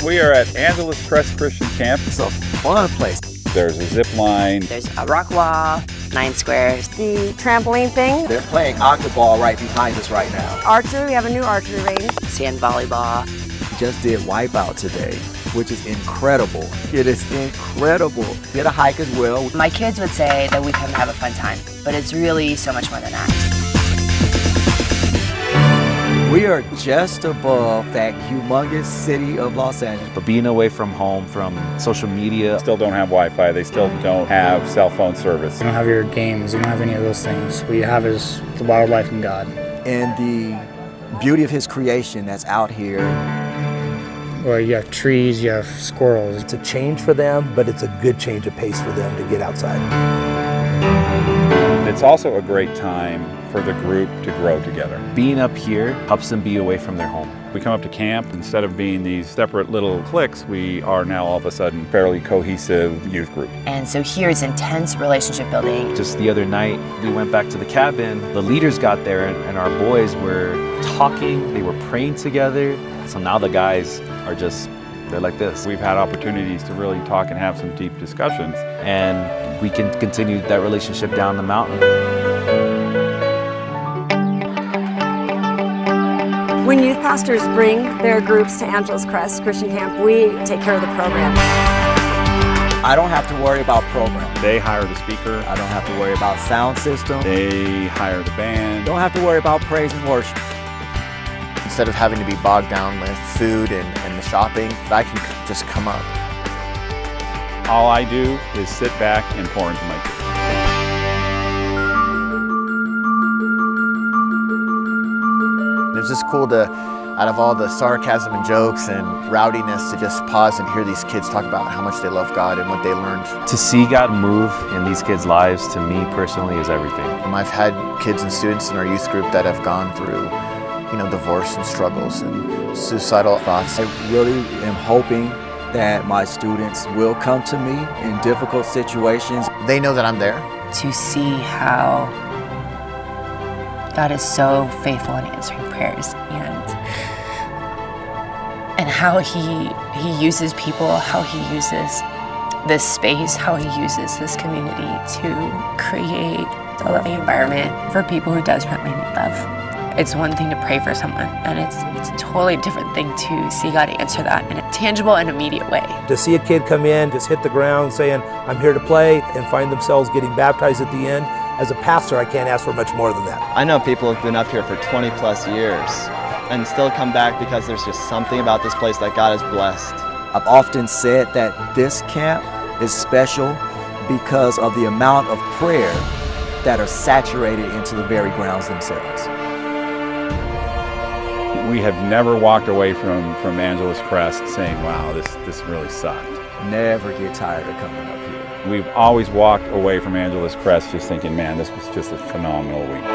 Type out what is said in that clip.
We are at Angeles Crest Christian Camp. It's a fun place. There's a zip line. There's a rock wall, 9 squares. The trampoline thing. They're playing octoball right behind us right now. Archery, we have a new archery range. Sand volleyball. Just did Wipeout today, which is incredible. It is incredible. Did a hike as well. My kids would say that we come to have a fun time, but it's really so much more than that. We are just above that humongous city of Los Angeles. But being away from home, from social media. Still don't have Wi-Fi. They still don't have cell phone service. You don't have your games. You don't have any of those things. What you have is the wildlife and God. And the beauty of his creation that's out here. Where you have trees, you have squirrels. It's a change for them, but it's a good change of pace for them to get outside. It's also a great time for the group to grow together. Being up here helps them be away from their home. We come up to camp, instead of being these separate little cliques, we are now all of a sudden fairly cohesive youth group. And so here is intense relationship building. Just the other night, we went back to the cabin. The leaders got there and our boys were talking, they were praying together. So now the guys are they're like this. We've had opportunities to really talk and have some deep discussions. And we can continue that relationship down the mountain. When youth pastors bring their groups to Angeles Crest Christian Camp, we take care of the program. I don't have to worry about program. They hire the speaker. I don't have to worry about sound system. They hire the band. Don't have to worry about praise and worship. Instead of having to be bogged down with food and the shopping, I can just come up. All I do is sit back and pour into my kids. It's just cool to, out of all the sarcasm and jokes and rowdiness, to just pause and hear these kids talk about how much they love God and what they learned. To see God move in these kids' lives, to me personally, is everything. I've had kids and students in our youth group that have gone through, divorce and struggles and suicidal thoughts. I really am hoping that my students will come to me in difficult situations. They know that I'm there. To see how God is so faithful in answering prayers and how he uses people, how he uses this space, how he uses this community to create a loving environment for people who desperately need love. It's one thing to pray for someone, and it's a totally different thing to see God answer that in a tangible and immediate way. To see a kid come in, just hit the ground saying, I'm here to play, and find themselves getting baptized at the end, as a pastor, I can't ask for much more than that. I know people have been up here for 20 plus years and still come back because there's just something about this place that God has blessed. I've often said that this camp is special because of the amount of prayer that are saturated into the very grounds themselves. We have never walked away from Angeles Crest saying, wow, this really sucked. Never get tired of coming up here. We've always walked away from Angeles Crest just thinking, man, this was just a phenomenal week.